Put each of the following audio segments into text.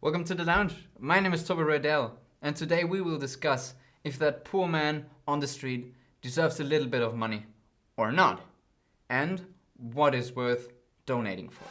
Welcome to the lounge. My name is Toby Roydell, and today we will discuss if that poor man on the street deserves a little bit of money or not, and what is worth donating for.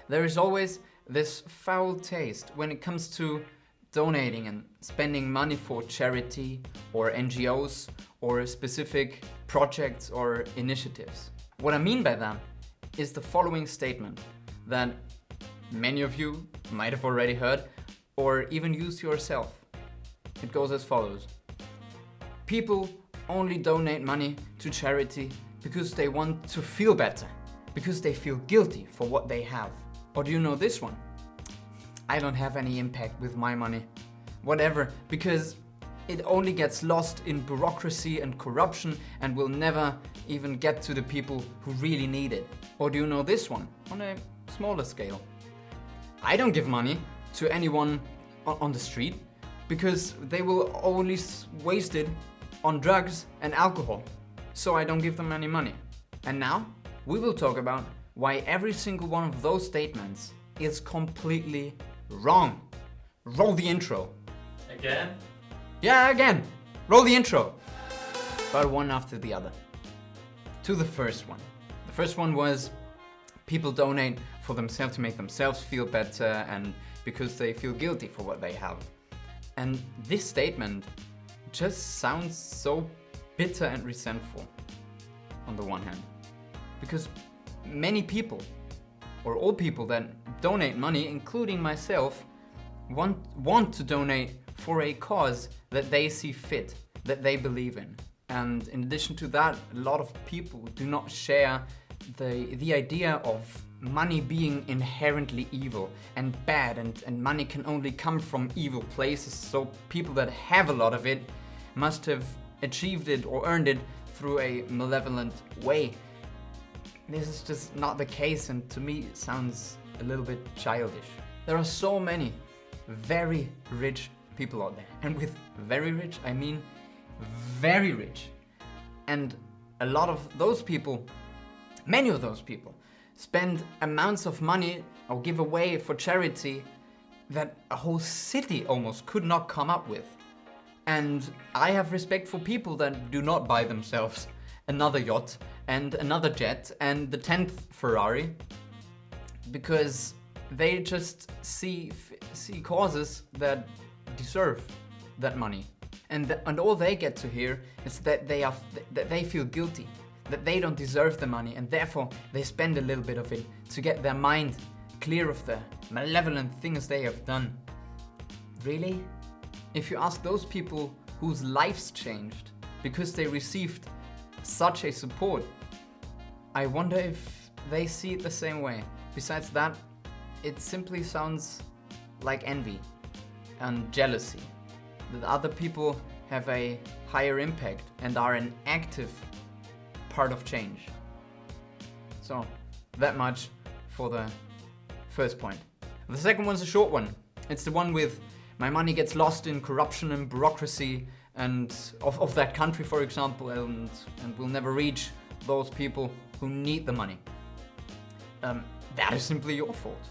There is always this foul taste when it comes to donating and spending money for charity or NGOs or specific projects or initiatives. What I mean by that is the following statement that many of you might have already heard or even used yourself. It goes as follows. People only donate money to charity because they want to feel better, because they feel guilty for what they have. Or do you know this one? I don't have any impact with my money. Whatever, because it only gets lost in bureaucracy and corruption and will never even get to the people who really need it. Or do you know this one, on a smaller scale? I don't give money to anyone on the street because they will only waste it on drugs and alcohol. So I don't give them any money. And now we will talk about why every single one of those statements is completely wrong. Roll the intro. Again? Yeah, again. Roll the intro. But one after the other. To the first one. The first one was people donate for themselves to make themselves feel better and because they feel guilty for what they have. And this statement just sounds so bitter and resentful on the one hand. Because many people, or all people that donate money, including myself, want to donate for a cause that they see fit, that they believe in. And in addition to that, a lot of people do not share the idea of money being inherently evil and bad, and money can only come from evil places, so people that have a lot of it must have achieved it or earned it through a malevolent way. This is just not the case, and to me it sounds a little bit childish. There are so many very rich people out there, and with very rich I mean very rich. And a lot of those people, many of those people, spend amounts of money or give away for charity that a whole city almost could not come up with. And I have respect for people that do not buy themselves another yacht and another jet and the 10th Ferrari, because they just see causes that deserve that money, and all they get to hear is that they feel guilty, that they don't deserve the money, and therefore they spend a little bit of it to get their mind clear of the malevolent things they have done. Really? If you ask those people whose lives changed because they received such a support, I wonder if they see it the same way. Besides that, it simply sounds like envy and jealousy, that other people have a higher impact and are an active part of change. So, that much for the first point. The second one's a short one. It's the one with my money gets lost in corruption and bureaucracy and of that country, for example, and will never reach those people who need the money. That is simply your fault.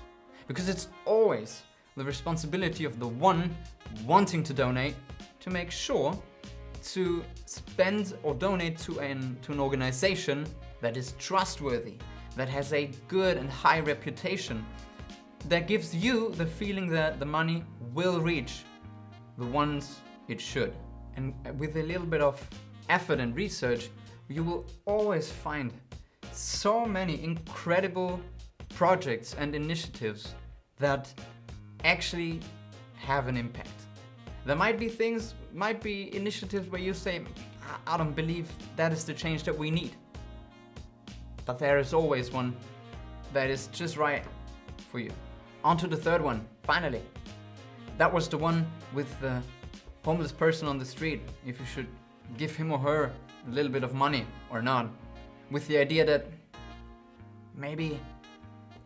Because it's always the responsibility of the one wanting to donate to make sure to spend or donate to an organization that is trustworthy, that has a good and high reputation, that gives you the feeling that the money will reach the ones it should. And with a little bit of effort and research, you will always find so many incredible projects and initiatives that actually have an impact. There might be initiatives where you say, I don't believe that is the change that we need. But there is always one that is just right for you. On to the third one, finally. That was the one with the homeless person on the street, if you should give him or her a little bit of money or not, with the idea that maybe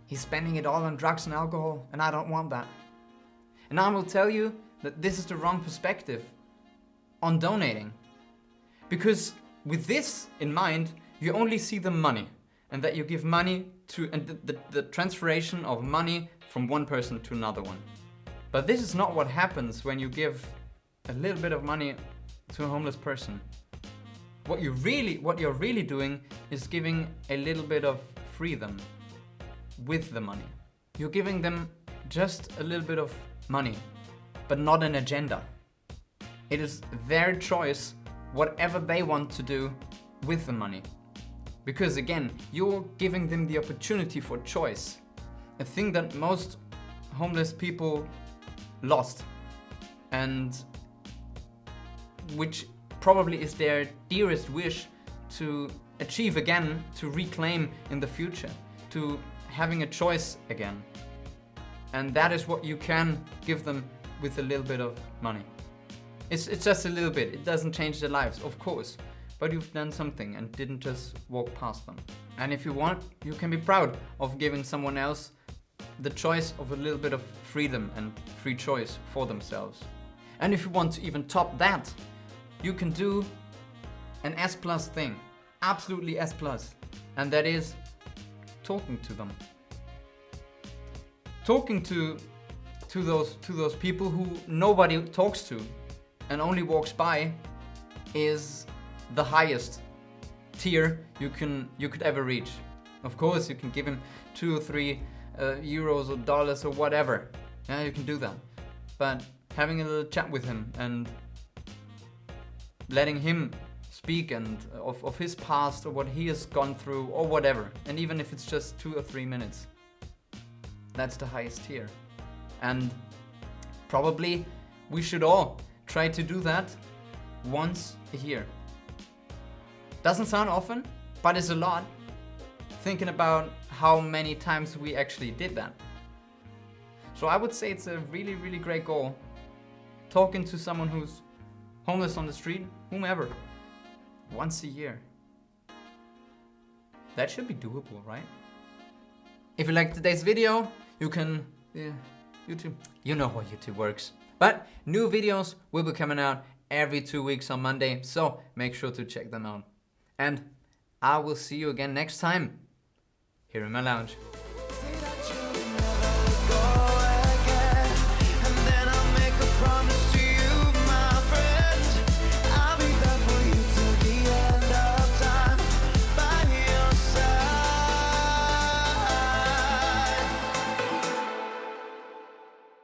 he's spending it all on drugs and alcohol, and I don't want that. And I will tell you that this is the wrong perspective on donating. Because with this in mind, you only see the money, and that you give money to, and the transferation of money from one person to another one. But this is not what happens when you give a little bit of money to a homeless person. What you're really doing is giving a little bit of freedom with the money. You're giving them just a little bit of money, but not an agenda. It is their choice, whatever they want to do with the money. Because again, you're giving them the opportunity for choice. A thing that most homeless people lost, and which probably is their dearest wish to achieve again, to reclaim in the future, to having a choice again. And that is what you can give them with a little bit of money. It's just a little bit. It doesn't change their lives, of course, but you've done something and didn't just walk past them. And if you want, you can be proud of giving someone else the choice of a little bit of freedom and free choice for themselves. And if you want to even top that, you can do an S+ thing, absolutely S+, and that is talking to them. Talking to those people who nobody talks to and only walks by is the highest tier you could ever reach. Of course, you can give him 2 or 3 euros or dollars or whatever. Yeah, you can do that. But having a little chat with him and letting him speak and of his past or what he has gone through or whatever, and even if it's just 2 or 3 minutes, that's the highest tier. And probably we should all try to do that once a year. Doesn't sound often, but it's a lot, thinking about how many times we actually did that. So I would say it's a really, really great goal. Talking to someone who's homeless on the street, whomever, once a year. That should be doable, right? If you liked today's video, you can, YouTube, you know how YouTube works. But new videos will be coming out every 2 weeks on Monday, so make sure to check them out. And I will see you again next time here in my lounge.